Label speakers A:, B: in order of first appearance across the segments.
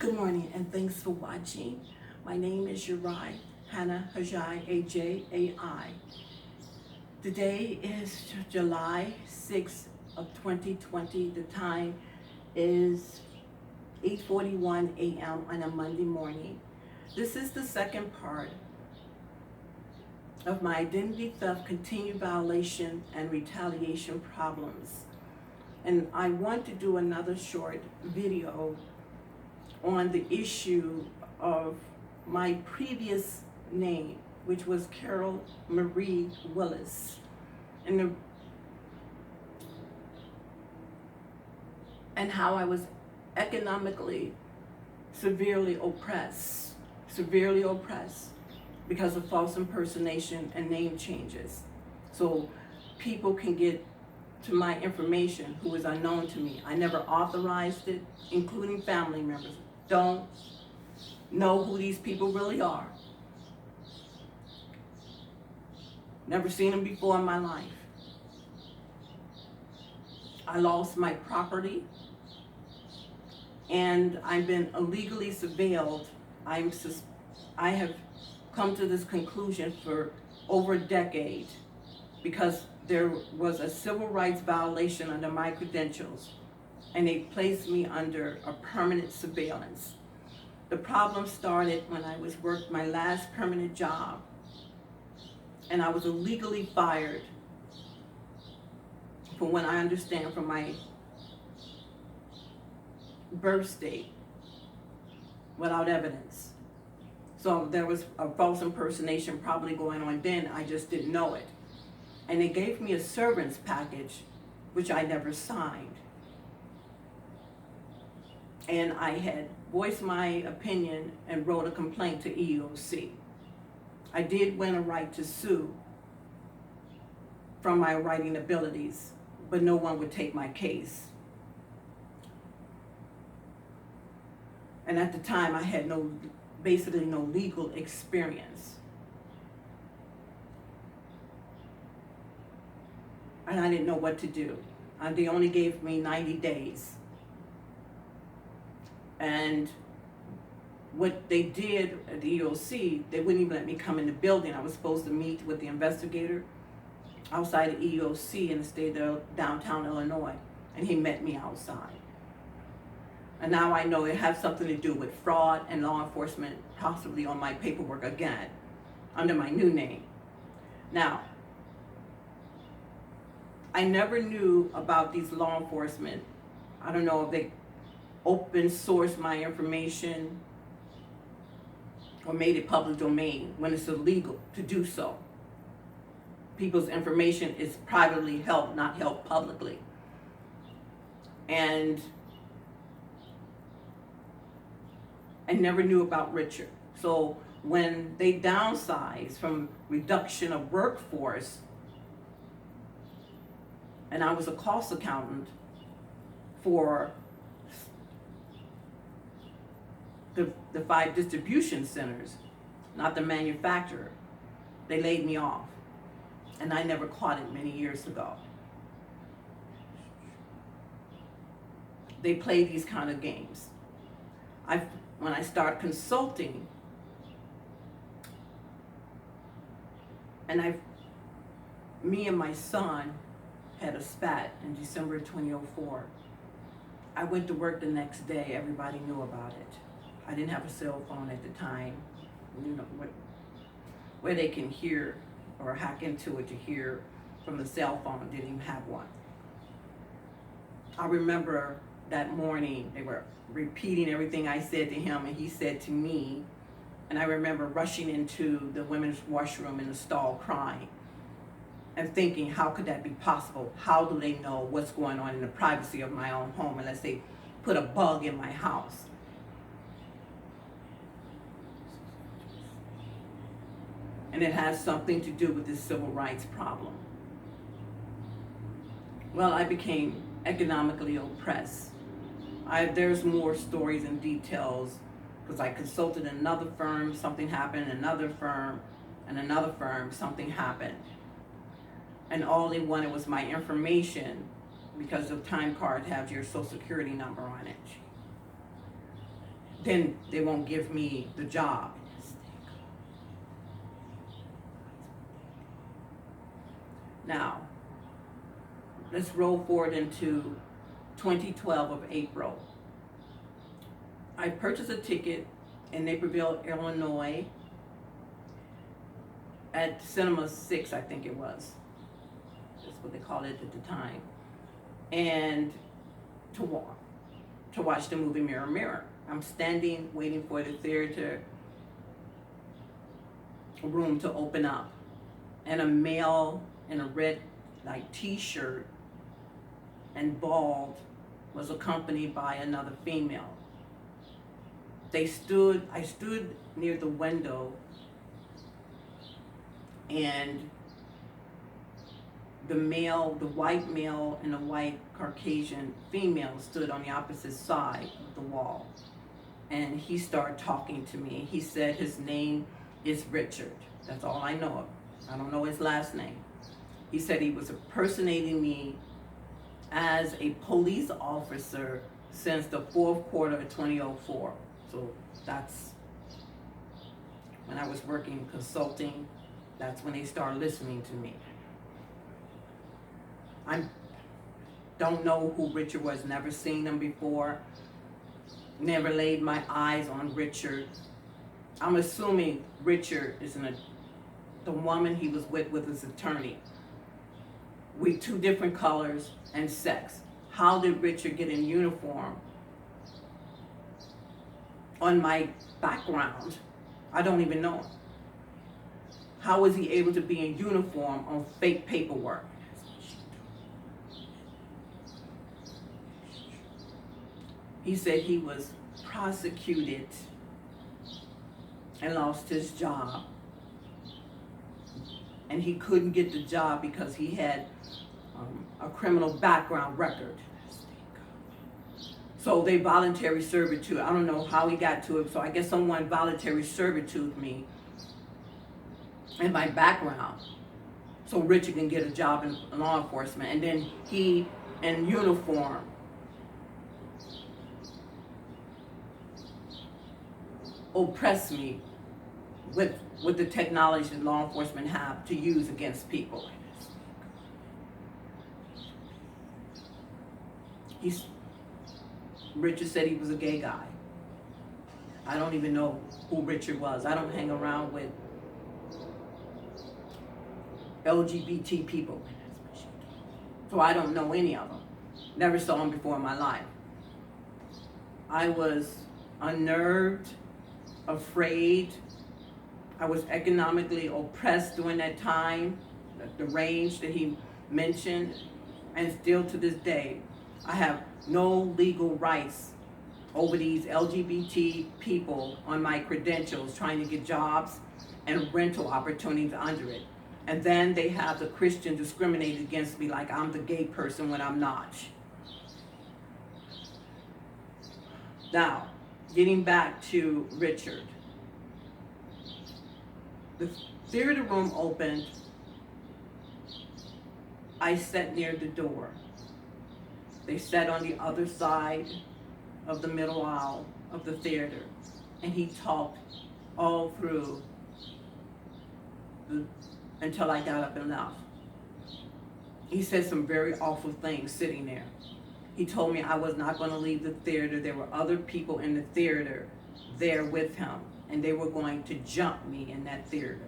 A: Good morning and thanks for watching. My name is Sarai, Hannah, Ajai, A-J-A-I. Today is July 6th of 2020. The time is 8:41 a.m. on a Monday morning. This is the second part of my identity theft, continued violation, and retaliation problems. And I want to do another short video on the issue of my previous name, which was Carol Marie Willis, and how I was economically severely oppressed because of false impersonation and name changes. So people can get to my information who is unknown to me. I never authorized it, including family members. Don't know who these people really are. Never seen them before in my life. I lost my property and I've been illegally surveilled. I have come to this conclusion for over a decade because there was a civil rights violation under my credentials and they placed me under a permanent surveillance. The problem started when I worked my last permanent job and I was illegally fired from what I understand from my birth date without evidence. So there was a false impersonation probably going on then, I just didn't know it. And they gave me a servant's package, which I never signed. And I had voiced my opinion and wrote a complaint to EEOC. I did win a right to sue from my writing abilities, but no one would take my case. And at the time, I had basically no legal experience. And I didn't know what to do. They only gave me 90 days. And what they did at the EEOC, they wouldn't even let me come in the building. I was supposed to meet with the investigator outside of EEOC in the state of downtown Illinois, and he met me outside. And now I know it has something to do with fraud and law enforcement, possibly on my paperwork again, under my new name. Now, I never knew about these law enforcement. I don't know if they open source my information or made it public domain when it's illegal to do so. People's information is privately held, not held publicly. And I never knew about Richard. So when they downsized from reduction of workforce, and I was a cost accountant for the 5 distribution centers, not the manufacturer, they laid me off. And I never caught it many years ago. They play these kind of games. When I start consulting, and me and my son had a spat in December 2004. I went to work the next day, everybody knew about it. I didn't have a cell phone at the time, where they can hear or hack into it to hear from the cell phone, didn't even have one. I remember that morning, they were repeating everything I said to him and he said to me, and I remember rushing into the women's washroom in the stall crying and thinking, how could that be possible? How do they know what's going on in the privacy of my own home unless they put a bug in my house? And it has something to do with this civil rights problem. Well, I became economically oppressed. There's more stories and details because I consulted another firm, something happened, another firm, and another firm, something happened. And all they wanted was my information because the time card has your social security number on it. then they won't give me the job. Now, let's roll forward into 2012 of April. I purchased a ticket in Naperville, Illinois at Cinema 6, I think it was. That's what they called it at the time. And to watch the movie Mirror, Mirror. I'm standing waiting for the theater room to open up. And a male in a red t-shirt and bald was accompanied by another female. I stood near the window, and the white male and the white Caucasian female stood on the opposite side of the wall. And he started talking to me. He said his name is Richard. That's all I know of. I don't know his last name. He said he was impersonating me as a police officer since the fourth quarter of 2004. So that's when I was working consulting. That's when they started listening to me. I don't know who Richard was, never seen him before, never laid my eyes on Richard. I'm assuming Richard is the woman he was with his attorney. We two different colors and sex. How did Richard get in uniform on my background? I don't even know. How was he able to be in uniform on fake paperwork? He said he was prosecuted and lost his job. And he couldn't get the job because he had a criminal background record. So they voluntary servitude. I don't know how he got to it. So I guess someone voluntary servitude me in my background, so Richard can get a job in law enforcement. And then he, in uniform, oppressed me with the technology that law enforcement have to use against people. Richard said he was a gay guy. I don't even know who Richard was. I don't hang around with LGBT people, so I don't know any of them. Never saw them before in my life. I was unnerved, afraid. I was economically oppressed during that time, the range that he mentioned, and still to this day, I have no legal rights over these LGBT people on my credentials, trying to get jobs and rental opportunities under it. And then they have the Christian discriminated against me like I'm the gay person when I'm not. Now, getting back to Richard. The theater room opened. I sat near the door. They sat on the other side of the middle aisle of the theater, and he talked all through until I got up and left. He said some very awful things sitting there. He told me I was not going to leave the theater. There were other people in the theater there with him, and they were going to jump me in that theater.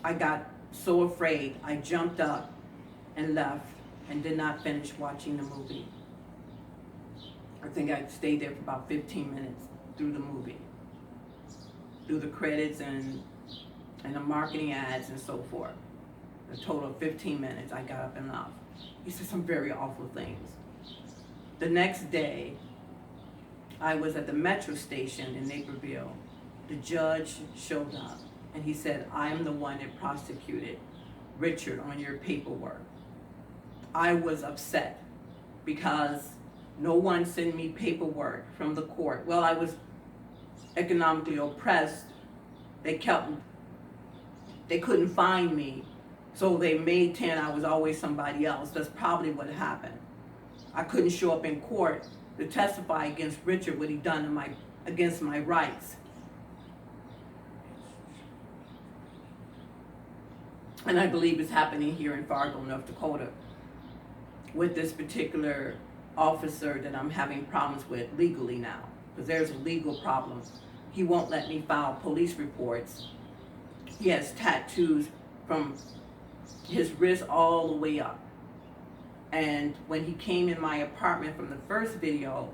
A: I got so afraid, I jumped up and left and did not finish watching the movie. I think I stayed there for about 15 minutes through the movie, through the credits and the marketing ads and so forth. A total of 15 minutes, I got up and left. He said some very awful things. The next day, I was at the metro station in Naperville. The judge showed up and he said, I am the one that prosecuted Richard on your paperwork. I was upset because no one sent me paperwork from the court. Well, I was economically oppressed. They couldn't find me, so they made 10 I was always somebody else. That's probably what happened. I couldn't show up in court to testify against Richard, what he done against my rights. And I believe it's happening here in Fargo, North Dakota, with this particular officer that I'm having problems with legally now, because there's a legal problem. He won't let me file police reports. He has tattoos from his wrist all the way up. And when he came in my apartment from the first video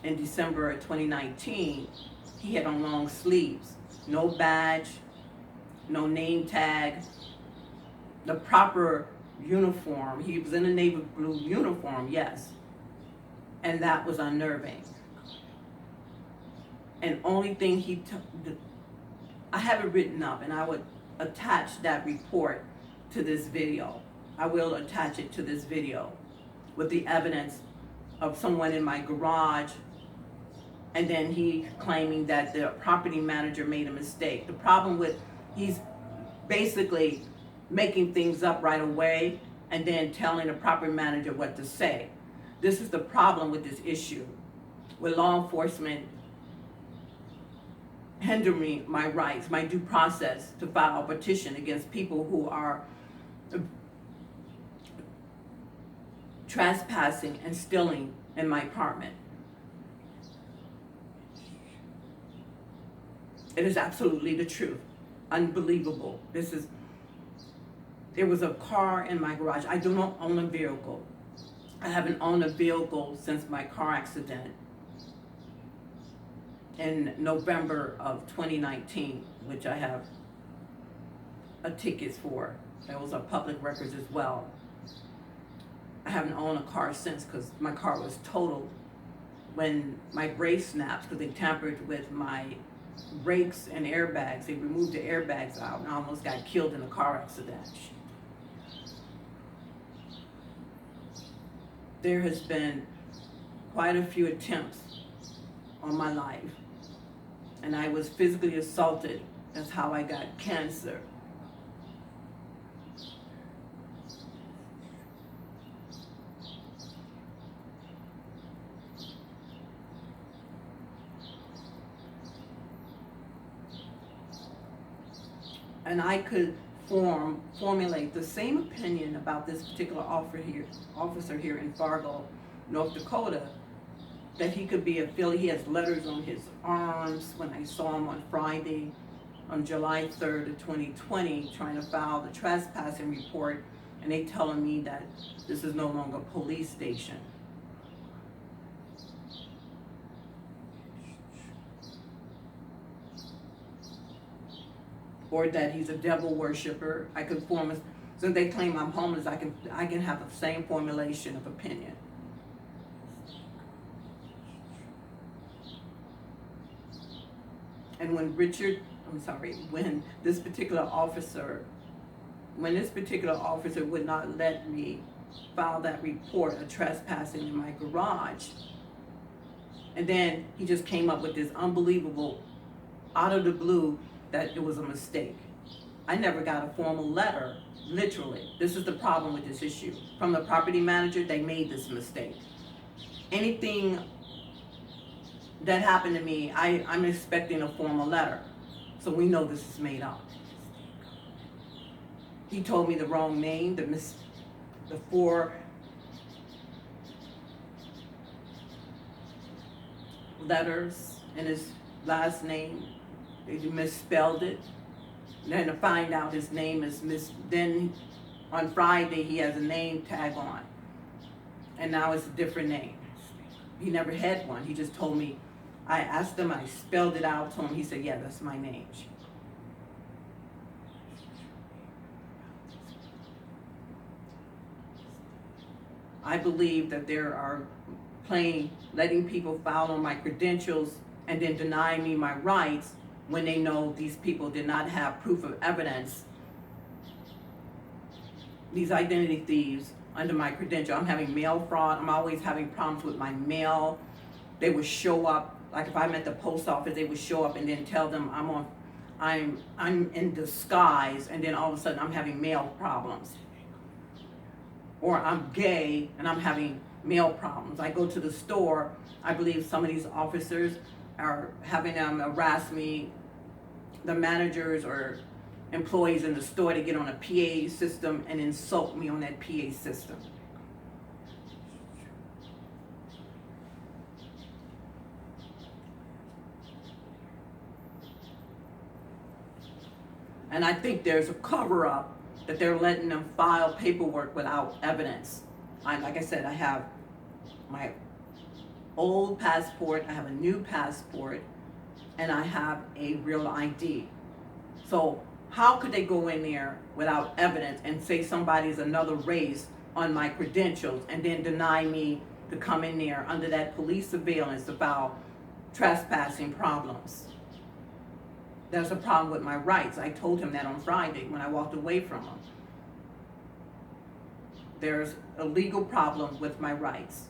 A: in December of 2019, he had on long sleeves, no badge, no name tag, the proper uniform. He was in a navy blue uniform, yes. And that was unnerving. And only thing I have it written up, and I would attach that report to this video. I will attach it to this video with the evidence of someone in my garage, and then he claiming that the property manager made a mistake. The problem with, he's basically making things up right away and then telling the property manager what to say. This is the problem with this issue, with law enforcement hindering my rights, my due process to file a petition against people who are trespassing and stealing in my apartment. It is absolutely the truth. Unbelievable. There was a car in my garage. I do not own a vehicle. I haven't owned a vehicle since my car accident in November of 2019, which I have a tickets for. Those are public records as well. I haven't owned a car since because my car was totaled when my brakes snapped because they tampered with my brakes and airbags. They removed the airbags out and I almost got killed in a car accident. There has been quite a few attempts on my life, and I was physically assaulted. That's how I got cancer. And I could formulate the same opinion about this particular officer here in Fargo, North Dakota, that he could be affiliated. He has letters on his arms. When I saw him on Friday, on July 3rd of 2020, trying to file the trespassing report, and they telling me that this is no longer a police station. Or that he's a devil worshiper. I could since they claim I'm homeless, I can have the same formulation of opinion. And when this particular officer would not let me file that report of trespassing in my garage, and then he just came up with this unbelievable, out of the blue, that it was a mistake. I never got a formal letter, literally. This is the problem with this issue. From the property manager, they made this mistake. Anything that happened to me, I'm expecting a formal letter. So we know this is made up. He told me the wrong name, the 4 letters in his last name. They misspelled it. Then to find out his name is then on Friday he has a name tag on. And now it's a different name. He never had one. He just told me, I asked him, I spelled it out to him. He said, yeah, that's my name. I believe that there are letting people file on my credentials and then denying me my rights when they know these people did not have proof of evidence. These identity thieves under my credential. I'm having mail fraud. I'm always having problems with my mail. They would show up, like if I'm at the post office, they would show up and then tell them I'm in disguise, and then all of a sudden I'm having mail problems. Or I'm gay and I'm having mail problems. I go to the store, I believe some of these officers are having them harass me, the managers or employees in the store, to get on a PA system and insult me on that PA system. And I think there's a cover-up that they're letting them file paperwork without evidence. Like I said, I have my old passport, I have a new passport, and I have a real ID. So how could they go in there without evidence and say somebody's another race on my credentials and then deny me to come in there under that police surveillance about trespassing problems? There's a problem with my rights. I told him that on Friday when I walked away from him. There's a legal problem with my rights.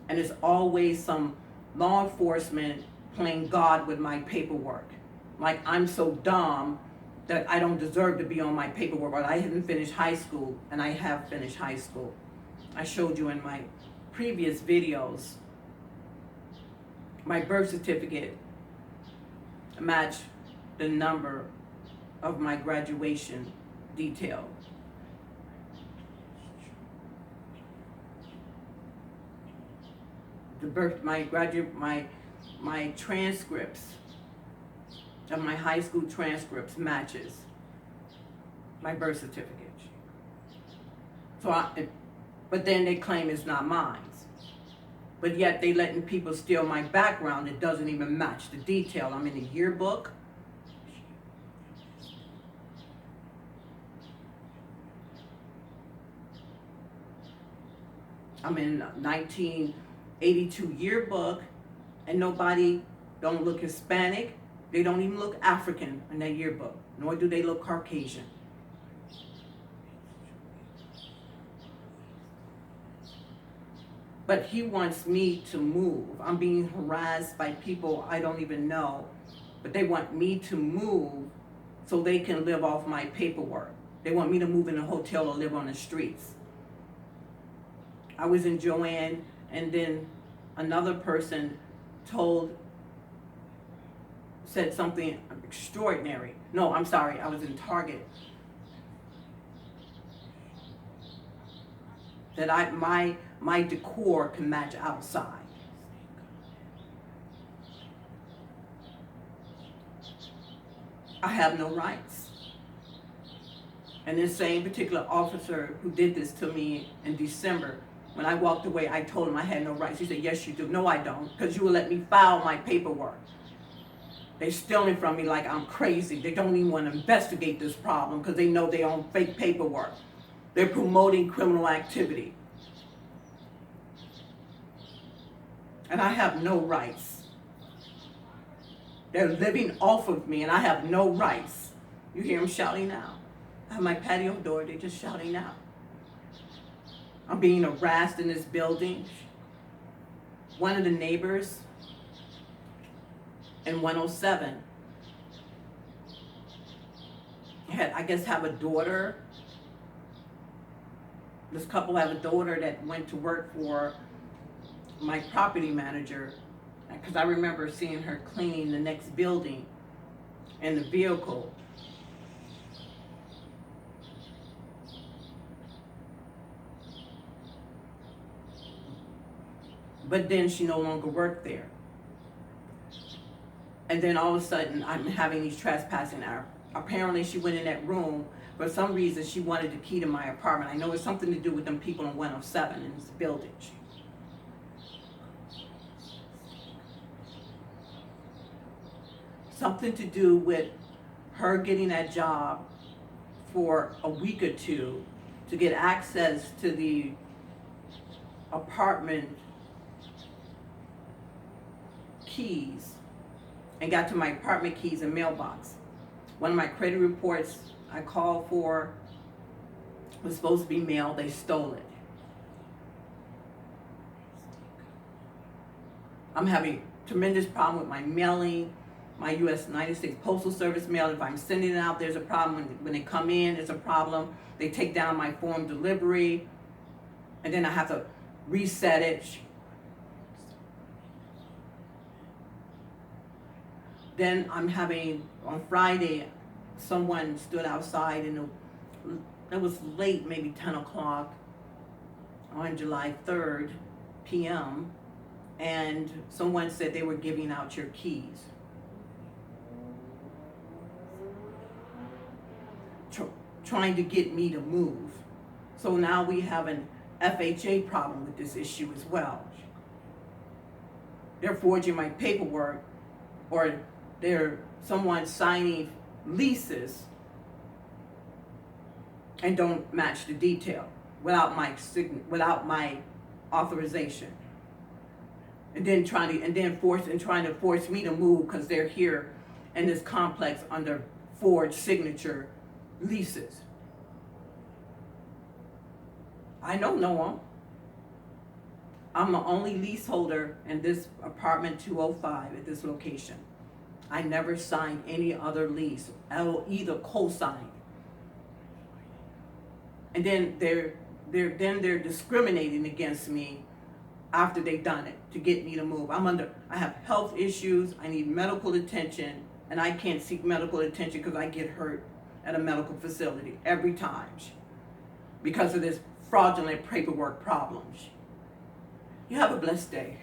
A: And it's always some law enforcement playing God with my paperwork. Like I'm so dumb that I don't deserve to be on my paperwork, but I haven't finished high school, and I have finished high school. I showed you in my previous videos, my birth certificate matched the number of my graduation detail. My transcripts of my high school transcripts matches my birth certificate. But then they claim it's not mine. But yet they letting people steal my background. It doesn't even match the detail. I'm in the yearbook. I'm in 1982 yearbook, and nobody don't look Hispanic. They don't even look African in that yearbook, nor do they look Caucasian. But he wants me to move. I'm being harassed by people I don't even know, but they want me to move so they can live off my paperwork. They want me to move in a hotel or live on the streets. I was in Joanne, and then another person said something extraordinary. No, I'm sorry, I was in Target. That my decor can match outside. I have no rights. And this same particular officer who did this to me in December, when I walked away, I told him I had no rights. He said, yes, you do. No, I don't, because you will let me file my paperwork. They're stealing from me like I'm crazy. They don't even want to investigate this problem because they know they own fake paperwork. They're promoting criminal activity. And I have no rights. They're living off of me, and I have no rights. You hear them shouting now. I have my patio door, they're just shouting now. I'm being harassed in this building. One of the neighbors in 107 I guess have a daughter. This couple have a daughter that went to work for my property manager, because I remember seeing her cleaning the next building in the vehicle. But then she no longer worked there. And then all of a sudden, I'm having these trespassing. Apparently, she went in that room. For some reason, she wanted the key to my apartment. I know it's something to do with them people in 107 in this building. Something to do with her getting that job for a week or two to get access to the apartment keys, and got to my apartment keys and mailbox. One of my credit reports I called for was supposed to be mailed. They stole it. I'm having tremendous problem with my mailing, my United States Postal Service mail. If I'm sending it out, there's a problem. When they come in, there's a problem. They take down my form delivery, and then I have to reset it. Then I'm having, on Friday, someone stood outside and it was late, maybe 10 o'clock on July 3rd p.m. and someone said they were giving out your keys. Trying to get me to move. So now we have an FHA problem with this issue as well. They're forging my paperwork, or they're someone signing leases and don't match the detail without my authorization. And then trying to force me to move because they're here in this complex under forged signature leases. I don't know them. I'm the only leaseholder in this apartment 205 at this location. I never signed any other lease, either co-signed. And then they're discriminating against me after they've done it to get me to move. I have health issues, I need medical attention, and I can't seek medical attention because I get hurt at a medical facility every time because of this fraudulent paperwork problems. You have a blessed day.